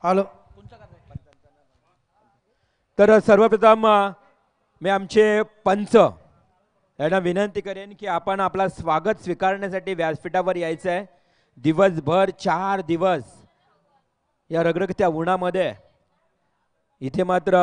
Hello. तर सर्वप्रथम मी आमचे पंच यांना विनंती करेन की आपण आपला स्वागत स्वीकारण्यासाठी व्यासपीठावर यायचं आहे. दिवसभर 4 दिवस या रगरगत्या उन्हामध्ये इथे मात्र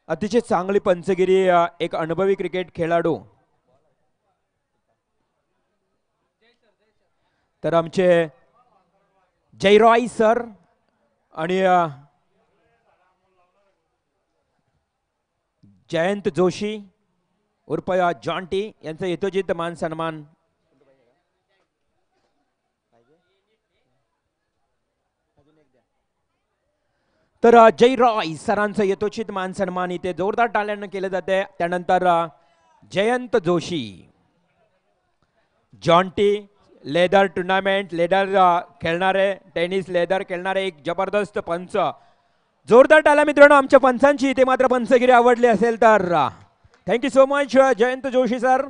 अतिशय चांगली पंचगिरी एक अनुभवी क्रिकेट खेळाडू तर आमचे जयरॉय सर आणि जयंत जोशी उर्फ जॉन्टी यांचा यथोचित मान सन्मान तर जय रॉय सरांचं यथोचित मान सन्मान इथे जोरदार टाळ्यानं केलं जाते. त्यानंतर Jayant Joshi Jonty leather tournament leather खेळणारे टेनिस लेदर खेळणारे एक जबरदस्त पंच. जोरदार टाळ्या मित्रांनो आमच्या पंचांची. इथे मात्र पंचगिरी आवडली असेल तर thank you so much Jayant Joshi sir.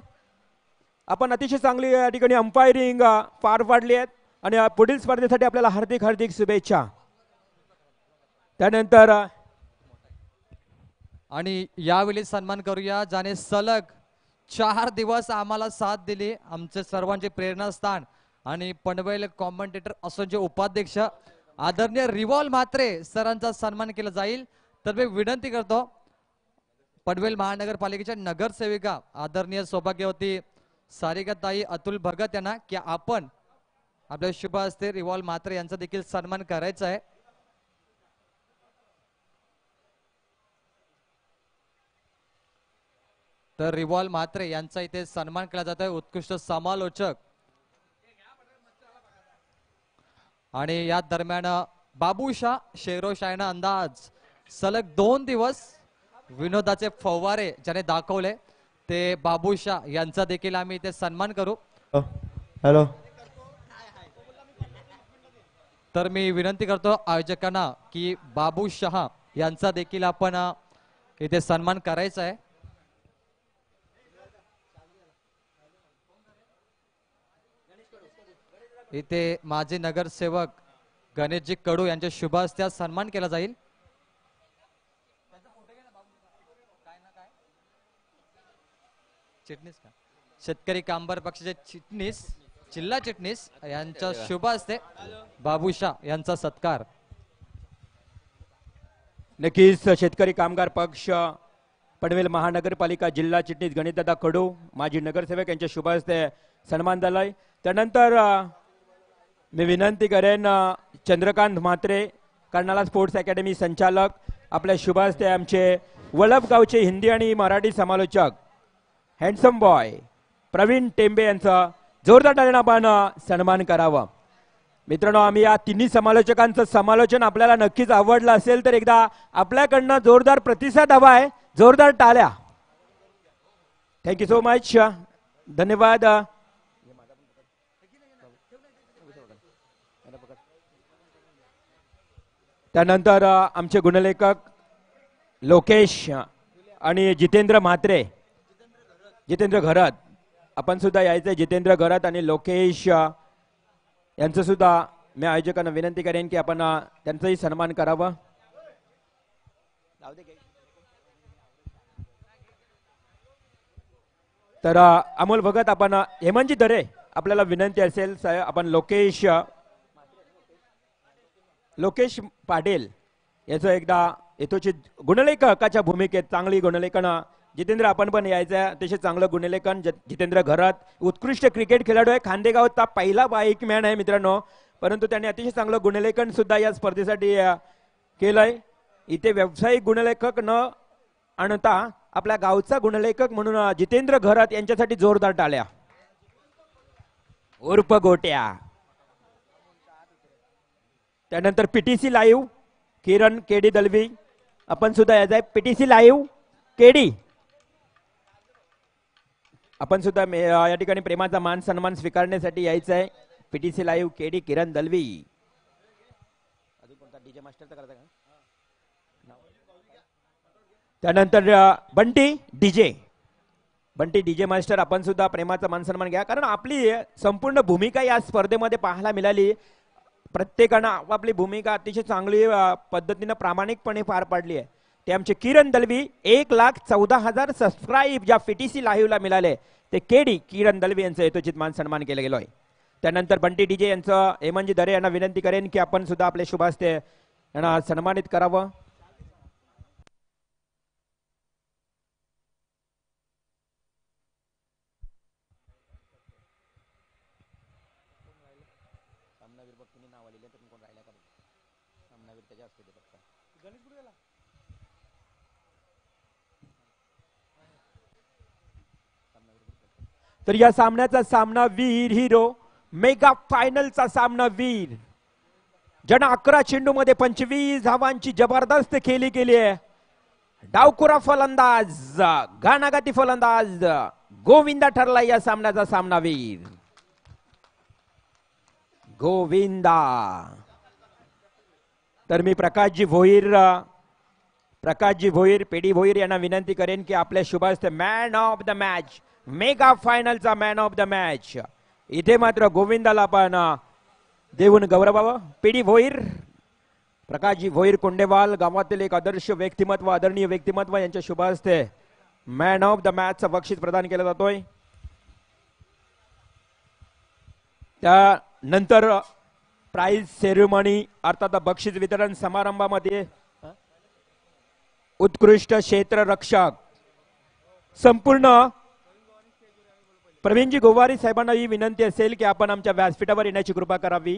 आपण अतिशय चांगली या ठिकाणी अंपायरिंग पार पाडली आहेत आणि पुढील स्पर्धेसाठी आपल्याला हार्दिक हार्दिक शुभेच्छा. त्यानंतर आणि यावेळी सन्मान करूया ज्याने सलग 4 दिवस आम्हाला साथ दिली, आमचे सर्वांचे प्रेरणास्थान आणि पनवेल कॉमेंटेटर असोचे उपाध्यक्ष आदरणीय रिवॉल्व म्हात्रे सरांचा सन्मान केला जाईल. तर मी विनंती करतो पनवेल महानगरपालिकेच्या नगरसेविका आदरणीय सौभाग्यवती सारिकाताई अतुल भगत यांना की आपण आपल्या शुभ हस्ते रिवॉल्व म्हात्रे यांचा देखील सन्मान करायचा आहे. तर रिवॉल्व म्हात्रे यांचा इथे सन्मान केला जात आहे. उत्कृष्ट समालोचक. आणि या दरम्यान बाबूशा शेरोशायना अंदाज सलग 2 दिवस विनोदाचे फवारे ज्याने दाखवले ते बाबूशा यांचा देखील आम्ही इथे सन्मान करू. हॅलो. तर मी विनंती करतो आयोजकांना की बाबूशहा यांचा देखील आपण इथे सन्मान करायचा आहे. इथे माजी नगरसेवक गणेशजी कडू यांच्या शुभ हस्ते सन्मान केला जाईल. चिटणीस का शेतकरी कामगार पक्षाचे चिटणीस जिल्हा चिटणीस यांच्या शुभ हस्ते बाबूशा यांचा सत्कार. नक्कीच शेतकरी कामगार पक्ष पनवेल महानगरपालिका जिल्हा चिटणीस गणेशदादा कडू माजी नगरसेवक यांच्या शुभ हस्ते सन्मान झालाय. त्यानंतर मी विनंती करेन चंद्रकांत म्हात्रे कर्नाला स्पोर्ट्स अकॅडमी संचालक आपल्या शुभ हस्ते आमचे वळपगावचे हिंदी आणि मराठी समालोचक हँडसम बॉय प्रवीण टेंबे यांचा जोरदार टाळ्यानं आपण सन्मान करावा. मित्रांनो आम्ही या तिन्ही समालोचकांचं समालोचन आपल्याला नक्कीच आवडलं असेल तर एकदा आपल्याकडनं जोरदार प्रतिसाद हवा आहे. जोरदार टाळ्या. Thank you so much. धन्यवाद. त्यानंतर आमचे गुणलेखक लोकेश आणि जितेंद्र म्हात्रे जितेंद्र घरात आपण सुद्धा यायचं. जितेंद्र घरात आणि लोकेश यांचं सुद्धा मी आयोजकांना विनंती करेन की आपण त्यांचाही सन्मान करावा. तर अमोल भगत आपण हेमंतजी दरे आपल्याला विनंती असेल आपण लोकेश पाटील याचं एकदा यथोचित गुणलेखकाच्या भूमिकेत चांगली गुणलेखन जितेंद्र आपण पण यायचं आहे. अतिशय चांगलं गुणलेखन जितेंद्र घरात उत्कृष्ट क्रिकेट खेळाडू आहे. खांदेगावचा पहिला बाईक मॅन आहे मित्रांनो, परंतु त्याने अतिशय चांगलं गुणलेखन सुद्धा या स्पर्धेसाठी केलंय. इथे व्यावसायिक गुणलेखक न आणता आपल्या गावचा गुणलेखक म्हणून जितेंद्र घरात यांच्यासाठी जोरदार टाळ्या. उर्फ गोट्या. त्यानंतर पीटीसी लाईव्ह किरण केडी दलवी आपण सुद्धा यायचं आहे. पीटीसी लाईव्ह केडी आपण सुद्धा या ठिकाणी प्रेमाचा मान सन्मान स्वीकारण्यासाठी यायचं आहे. पीटीसी लाईव्ह केडी किरण दलवी. अजून कोणता डीजे मास्टरचा करायचा का? त्यानंतर बंटी डीजे मास्टर आपण सुद्धा प्रेमाचा मान सन्मान घ्या, कारण आपली संपूर्ण भूमिका या स्पर्धेमध्ये पाहायला मिळाली. प्रत्येकानं आपापली भूमिका अतिशय चांगली पद्धतीनं प्रामाणिकपणे पार पाडली आहे. ते आमचे किरण दलवी 1,14,000 सबस्क्राईब ज्या FTC लाईव्हला मिळाले ते किरण दलवी यांचं यथोचित मान सन्मान केला गेलो आहे. त्यानंतर बंटी डीजे यांचं हेमंतजी दरे यांना विनंती करेन की आपण सुद्धा आपले शुभ हस्ते यांना सन्मानित करावं. तर या सामन्याचा सामना वीर हिरो मेगा फायनलचा सामना वीर ज्यांना 11 चेंडूमध्ये 25 धावांची जबरदस्त खेळी केली आहे. डावखुरा फलंदाज घाणाघाती फलंदाज गोविंदा ठरला या सामन्याचा सामना वीर गोविंदा. तर मी प्रकाशजी भोईर पेडी भोईर यांना विनंती करेन की आपल्या शुभास्ते man of the match mega फायनलचा मॅन ऑफ द मॅच इथे मात्र गोविंदाला आपण देऊन गौरवावं. पेडी भोईर प्रकाशजी भोईर कोंडेवाल गावातील एक आदर्श व्यक्तिमत्व आदरणीय व्यक्तिमत्व यांच्या शुभ हस्ते मॅन ऑफ द मॅचचं बक्षीस प्रदान केलं जातोय. त्यानंतर प्राइज सेरेमनी अर्थात बक्षीस वितरण समारंभामध्ये उत्कृष्ट क्षेत्ररक्षक संपूर्ण प्रवीणजी गोवारी साहेबांना ही विनंती असेल की आपण आमच्या व्यासपीठावर येण्याची कृपा करावी.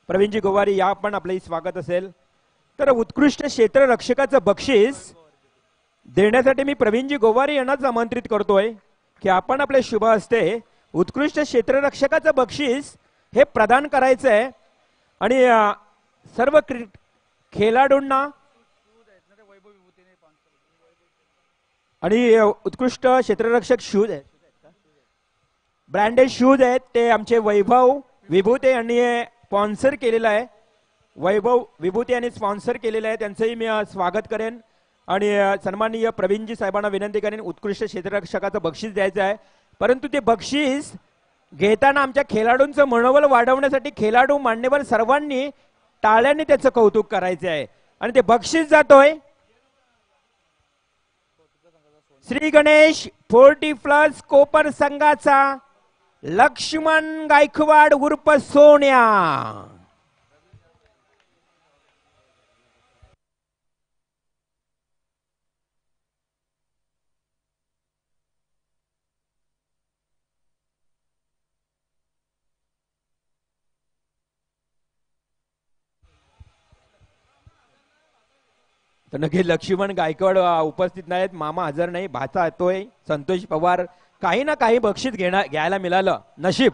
प्रवीणजी गोवारी या पण आपलंही स्वागत असेल. तर उत्कृष्ट क्षेत्ररक्षकाचं बक्षीस देण्यासाठी मी प्रवीणजी गोवारी यांनाच आमंत्रित करतोय की आपण आपल्या शुभ हस्ते उत्कृष्ट क्षेत्ररक्षकाचं बक्षीस हे प्रदान करायचं आहे. आणि सर्व खेळाडूंना आणि उत्कृष्ट क्षेत्ररक्षक शूज आहेत ब्रँडेड शूज आहेत ते आमचे वैभव विभूते यांनी स्पॉन्सर केलेलं आहे. वैभव विभूते यांनी स्पॉन्सर केलेलं आहे त्यांचंही मी स्वागत करेन. आणि सन्माननीय प्रवीणजी साहेबांना विनंती करेन उत्कृष्ट क्षेत्ररक्षकाचं बक्षीस द्यायचं आहे. परंतु ते बक्षीस घेताना आमच्या खेळाडूंचं मनोबल वाढवण्यासाठी खेळाडू मान्यवर सर्वांनी टाळ्यांनी त्याचं कौतुक करायचं आहे. आणि ते बक्षीस जातोय श्री गणेश 40+ कोपर संघाचा लक्ष्मण गायकवाड उर्फ सोन्या. तर नक्की लक्ष्मण गायकवाड उपस्थित नाहीत. मामा हजर नाही. भाचा येतोय संतोष पवार. काही ना काही बक्षीस घ्यायला मिळालं नशीब.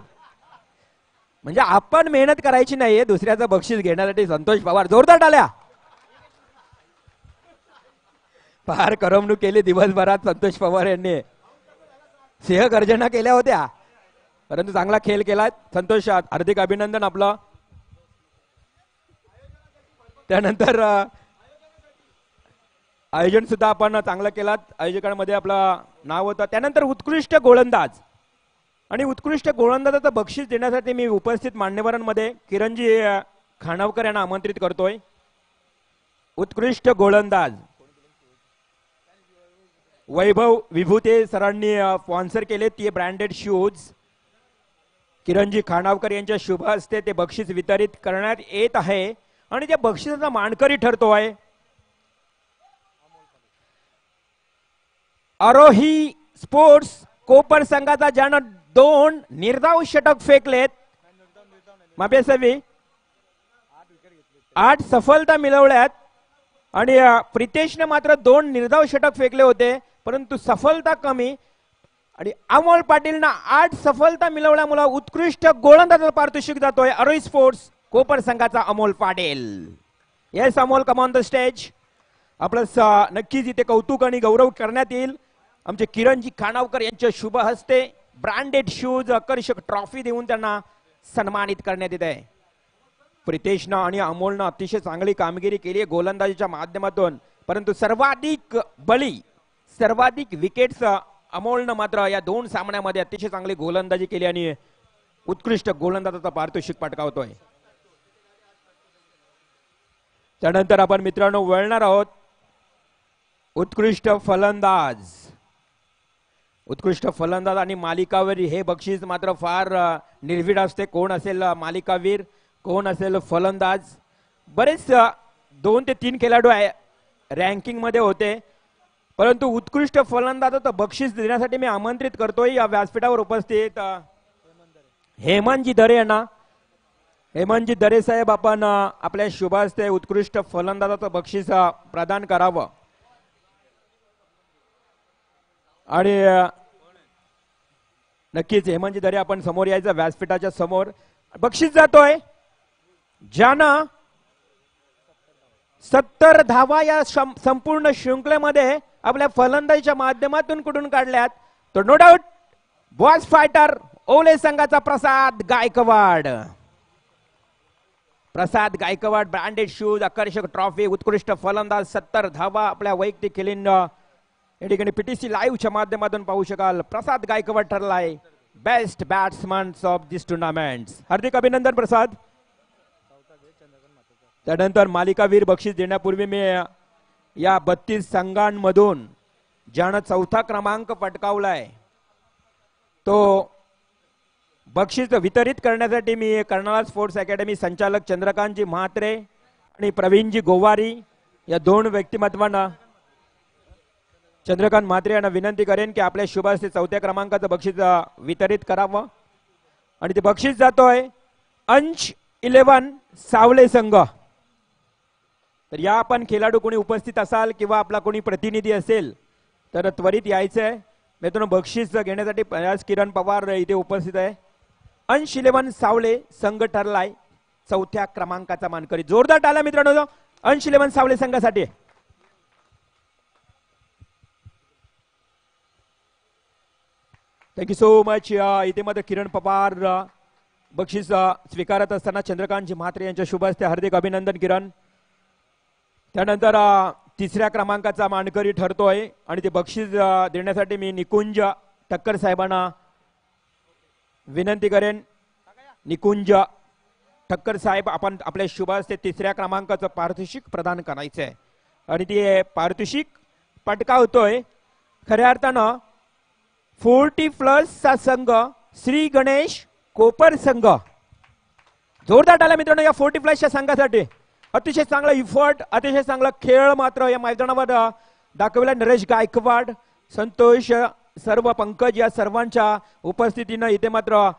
म्हणजे आपण मेहनत करायची नाहीये दुसऱ्याचं बक्षीस घेण्यासाठी. संतोष पवार जोरदार टाळ्या. फार करमणूक केली दिवसभरात संतोष पवार यांनी. सिंहगर्जना केल्या होत्या परंतु चांगला खेळ केला संतोष. हार्दिक अभिनंदन आपलं. त्यानंतर आयोजन सुद्धा आपण चांगलं केलात. आयोजकांमध्ये आपलं नाव होतं. त्यानंतर उत्कृष्ट गोलंदाज आणि उत्कृष्ट गोलंदाजाचं बक्षीस देण्यासाठी मी उपस्थित मान्यवरांमध्ये किरणजी खानावकर यांना आमंत्रित करतोय. उत्कृष्ट गोलंदाज वैभव विभूते सरांनी स्पॉन्सर केले ते ब्रँडेड शूज. किरणजी खानावकर यांच्या शुभ हस्ते ते बक्षीस वितरित करण्यात येत आहे. आणि त्या बक्षिसाचा मानकरी ठरतोय आरोही स्पोर्ट्स कोपर संघाचा ज्यानं 2 निर्धाव षटक फेकलेत. मापेसवी 8 सफलता मिळवल्यात. आणि प्रितेशने मात्र 2 निर्धाव षटक फेकले होते परंतु सफलता कमी. आणि अमोल पाटीलना 8 सफलता मिळवल्यामुळे उत्कृष्ट गोलंदाजाचं पारितोषिक जातोय आरोही स्पोर्ट्स कोपर संघाचा Amol Patil. Yes Amol, come on the stage. आपलं नक्कीच इथे कौतुक आणि गौरव करण्यात येईल. आमचे किरणजी खानावकर यांच्या शुभ हस्ते ब्रँडेड शूज आकर्षक ट्रॉफी देऊन त्यांना सन्मानित करण्यात येत आहे. प्रितेशनं आणि अमोलनं अतिशय चांगली कामगिरी केली आहे गोलंदाजीच्या माध्यमातून. परंतु सर्वाधिक विकेट्स अमोलनं मात्र या 2 सामन्यामध्ये अतिशय चांगली गोलंदाजी केली आणि उत्कृष्ट गोलंदाजाचा पारितोषिक पटकावतोय. त्यानंतर आपण मित्रांनो वळणार आहोत उत्कृष्ट फलंदाज. उत्कृष्ट फलंदाज आणि मालिकावीर हे बक्षीस मात्र फार निर्भीड असते. कोण असेल मालिकावीर, कोण असेल फलंदाज. बरेच 2 ते 3 खेळाडू रँकिंग मध्ये होते, परंतु उत्कृष्ट फलंदाजाचं बक्षीस देण्यासाठी मी आमंत्रित करतोय या व्यासपीठावर उपस्थित हेमंतजी दरे यांना. हेमंतजी दरे साहेब, आपण आपल्या शुभ हस्ते उत्कृष्ट फलंदाजाचं बक्षीस प्रदान करावं. आणि नक्कीच हेमंतजी दरे आपण समोर यायचं व्यासपीठाच्या समोर. बक्षीस जातोय ज्यानं 70 धावा या संपूर्ण शृंखलेमध्ये आपल्या फलंदाजीच्या माध्यमातून कुठून काढल्यात, तो नो डाऊट बॉस फायटर ओले संघाचा प्रसाद गायकवाड. प्रसाद गायकवाड, ब्रँडेड शूज, आकर्षक ट्रॉफी, उत्कृष्ट फलंदाज, 70 धावा आपल्या वैयक्तिक खेळीनं या ठिकाणी पीटीसी लाईव्हच्या माध्यमातून पाहू शकाल. प्रसाद गायकवाड ठरलाय best batsman of this tournament. हार्दिक अभिनंदन प्रसाद. त्यानंतर मालिकावीर बक्षीस देण्यापूर्वी मी या 32 संघांमधून ज्यानं 4था क्रमांक पटकावलाय तो बक्षीस वितरित करण्यासाठी मी कर्नाळा स्पोर्ट्स अकॅडमी संचालक चंद्रकांतजी म्हात्रे आणि प्रवीणजी गोवारी या 2 व्यक्तिमत्वांना, चंद्रकांत म्हात्रे यांना विनंती करेन की आपल्या शुभ हस्ते 4थ्या क्रमांकाचं बक्षीस वितरित करावं. आणि ते बक्षीस जातोय अंश 11 सावले संघ. तर या आपण खेळाडू कोणी उपस्थित असाल किंवा आपला कोणी प्रतिनिधी असेल तर त्वरित यायचंय. मित्रांनो, बक्षीस घेण्यासाठी किरण पवार इथे उपस्थित आहे. अंश 11 सावले संघ ठरलाय 4थ्या क्रमांकाचा मानकरी. जोरदार टाळ्या मित्रांनो अंश 11 सावले संघासाठी. Thank you so much. इथे मध्ये किरण पवार बक्षीस स्वीकारत असताना चंद्रकांतजी म्हात्रे यांच्या शुभ हस्ते हार्दिक अभिनंदन किरण. त्यानंतर 3ऱ्या क्रमांकाचा मानकरी ठरतोय आणि ते बक्षीस देण्यासाठी मी निकुंज ठक्कर साहेबांना विनंती करेन. निकुंज ठक्कर साहेब, आपण आपल्या शुभ हस्ते 3ऱ्या क्रमांकाचं पारितोषिक प्रदान करायचंय आणि ते पारितोषिक पटकावतोय खऱ्या अर्थानं 40+ चा संघ श्री गणेश कोपर संघ. जोरदार टाळ्या मित्रांनो या 40+ च्या संघासाठी. अतिशय चांगला इफर्ट, अतिशय चांगला खेळ मात्र या मैदानावर दाखवला. नरेश गायकवाड, संतोष, सर्व पंकज या सर्वांच्या उपस्थितीनं इथे मात्र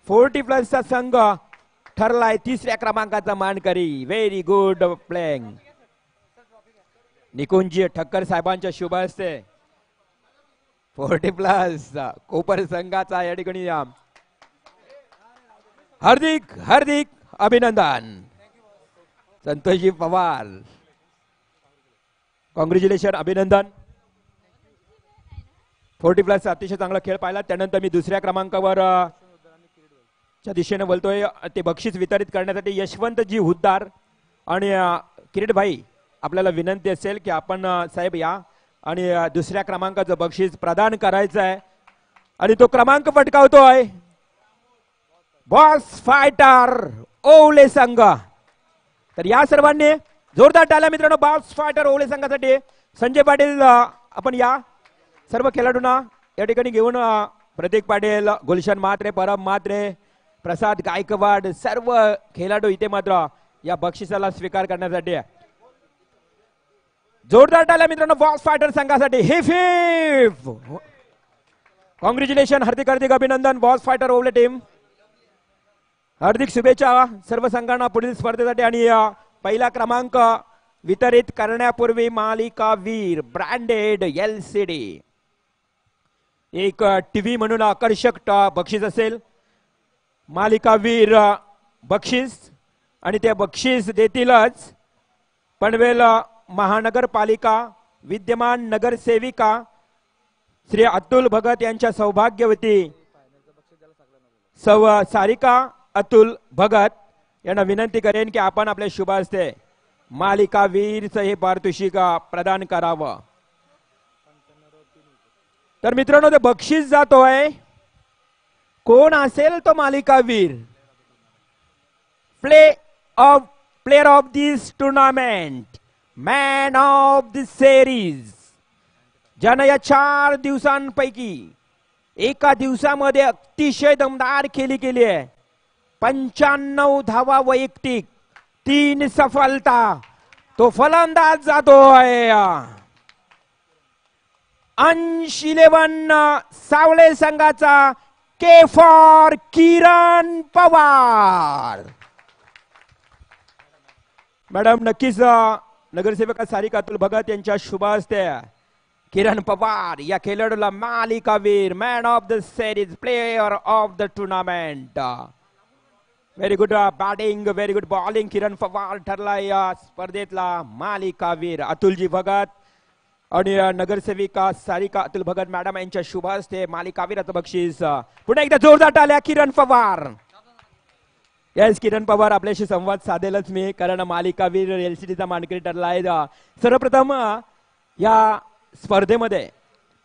40+ चा संघ ठरलाय 3ऱ्या क्रमांकाचा मानकरी. Very good playing. Nikunji Thakkar साहेबांच्या शुभ हस्ते 40+ कोपर संघाचा या ठिकाणी हार्दिक हार्दिक अभिनंदन. संतोषजी पवार, कॉंग्रॅच्युलेशन, अभिनंदन. 40+ अतिशय चांगला खेळ पाहिला. त्यानंतर मी 2ऱ्या क्रमांकावर च्या दिशेने बोलतोय. ते बक्षीस वितरित करण्यासाठी यशवंतजी हुद्दार आणि किरीट भाई, आपल्याला विनंती असेल की आपण साहेब या आणि 2ऱ्या क्रमांकाचं बक्षीस प्रदान करायचं आहे. आणि तो क्रमांक पटकावतोय बॉस फायटर ओले संघ. तर या सर्वांनी जोरदार टाळ्या मित्रांनो बॉस फायटर ओले संघासाठी. संजय पाटील, आपण या सर्व खेळाडूंना या ठिकाणी घेऊन प्रतीक पाटील, गुलशन म्हात्रे, परम म्हात्रे, प्रसाद गायकवाड, सर्व खेळाडू इथे मात्र या बक्षिसाला स्वीकार करण्यासाठी आहे. जोरदार टाळ्या मित्रांनो बॉस फायटर संघासाठी. हे कॉंग्रॅच्युलेशन, हार्दिक हार्दिक अभिनंदन बॉस फायटर ओले टीम. हार्दिक शुभेच्छा सर्व संघांना पुढील स्पर्धेसाठी. आणि पहिला क्रमांक वितरित करण्यापूर्वी मालिकावीर ब्रँडेड LCD एक टीव्ही म्हणून आकर्षक बक्षीस असेल. मालिकावीर बक्षीस आणि ते बक्षीस देतीलच पनवेल महानगरपालिका विद्यमान नगरसेविका श्री अतुल भगत यांच्या सौभाग्यवती सौ सारिका अतुल भगत यांना विनंती करेन की आपण आपल्या शुभ हस्ते मालिकावीरचं हे पारितोषिक प्रदान करावं. तर मित्रांनो ते बक्षीस जातोय, कोण असेल तो मालिकावीर, play of player of this tournament, man of this series, ज्यानं या 4 दिवसांपैकी एका दिवसामध्ये अतिशय दमदार खेळी केली आहे. 95 धावा वैयक्तिक, 3 सफलता. तो फलंदाज जातोय. अंश 11 सावळे संघाचा के फॉर किरण पवार. मॅडम नक्कीच नगरसेवक सारिका अतुल भगत यांच्या शुभ हस्ते किरण पवार या खेळाडूला मालिकावीर, man of the series, player of the tournament. Very good batting, very good bowling. Kiran Pawar ठरला या स्पर्धेतला मालिकावीर. अतुलजी भगत आणि नगरसेविका सारिका अतुल भगत मॅडम यांच्या शुभ हस्ते मालिकावीराचं बक्षीस. पुन्हा एकदा जोरदार टाळ्या किरण पवार. येस, किरण पवार आपल्याशी संवाद साधेलच मी, कारण मालिकावीर एलसीडीचा मानकरी ठरला आहे. सर्वप्रथम या स्पर्धेमध्ये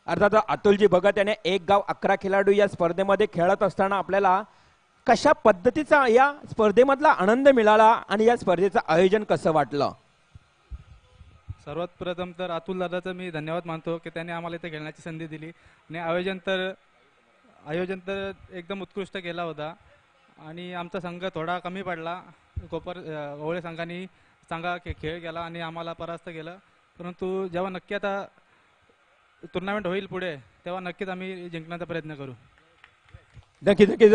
अर्थात अतुलजी भगत याने 1 गाव 11 खेळाडू या स्पर्धेमध्ये खेळत असताना आपल्याला कशा पद्धतीचा या स्पर्धेमधला आनंद मिळाला आणि या स्पर्धेचं आयोजन कसं वाटलं? सर्वात प्रथम तर अतुल दादाचं मी धन्यवाद मानतो की त्यांनी आम्हाला इथे खेळण्याची संधी दिली आणि आयोजन तर एकदम उत्कृष्ट केला होता. आणि आमचा संघ थोडा कमी पडला. ओवळे संघाने चांगला खेळ केला आणि आम्हाला परास्त केलं. परंतु जेव्हा नक्की आता टुर्नामेंट होईल पुढे, तेव्हा नक्कीच आम्ही जिंकण्याचा प्रयत्न करू. नक्कीच नक्कीच.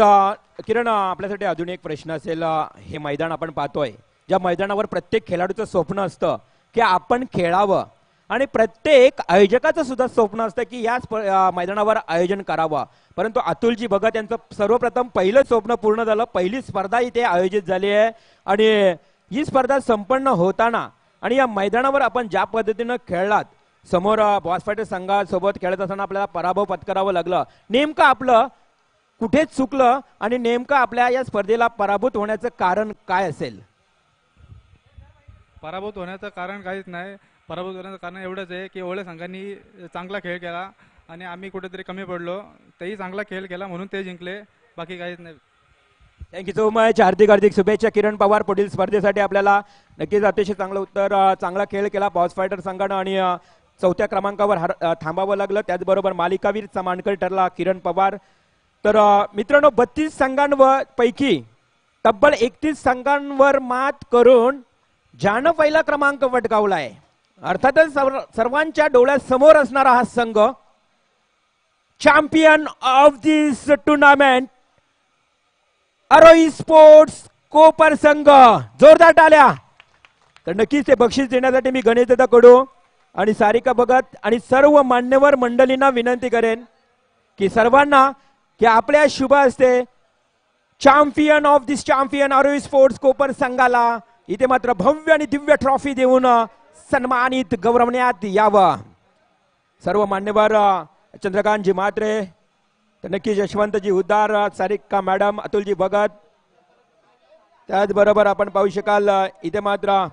किरण, आपल्यासाठी अजून एक प्रश्न असेल. हे मैदान आपण पाहतोय, ज्या मैदानावर प्रत्येक खेळाडूचं स्वप्न असतं की आपण खेळावं, आणि प्रत्येक आयोजकाचं सुद्धा स्वप्न असतं की या मैदानावर आयोजन करावं. परंतु अतुलजी भगत यांचं सर्वप्रथम पहिलं स्वप्न पूर्ण झालं. पहिली स्पर्धा इथे आयोजित झाली आहे आणि ही स्पर्धा संपन्न होताना आणि या मैदानावर आपण ज्या पद्धतीनं खेळलात, समोर बॉस फायटर संघासोबत खेळत असताना आपल्याला पराभव पत्करावं लागलं. नेमकं आपलं कुठेच चुकलं आणि नेमकं आपल्या या स्पर्धेला पराभूत होण्याचं कारण काय असेल? पराभूत होण्याचं कारण काहीच नाही. पराभूत होण्याचं कारण एवढंच आहे की ओवळे संघाने चांगला खेळ केला आणि आम्ही कुठेतरी कमी पडलो. तेही चांगला खेळ केला म्हणून ते जिंकले, बाकी काहीच नाही. Thank you so much. हार्दिक हार्दिक शुभेच्छा किरण पवार. पुढील स्पर्धेसाठी आपल्याला नक्कीच अतिशय चांगलं उत्तर. चांगला खेळ केला बॉस फायटर संघानं आणि 4थ्या क्रमांकावर थांबावं लागलं. त्याचबरोबर मालिकावीरचा मानकरी ठरला किरण पवार. तर मित्रांनो, 32 संघांवर पैकी तब्बल 31 संघांवर मात करून ज्यानं पहिला क्रमांक पटकावलाय, अर्थातच सर्वांच्या डोळ्यासमोर असणारा हा संघ, champion of this tournament Aarohi sports Kopar संघ. जोरदार टाळ्या. तर नक्कीच ते बक्षीस देण्यासाठी मी गणेशदादा कडू आणि सारिका भगत आणि सर्व मान्यवर मंडळींना विनंती करेन की सर्वांना की आपल्या शुभ हस्ते champion of this champion Aarohi sports Kopar संघाला इथे मात्र भव्य आणि दिव्य ट्रॉफी देऊन सन्मानित गौरवण्यात यावं. सर्व मान्यवर चंद्रकांतजी म्हात्रे, तर नक्की यशवंतजी उद्दार, सारिका मॅडम, अतुलजी भगत, त्याचबरोबर आपण पाहू शकाल इथे मात्र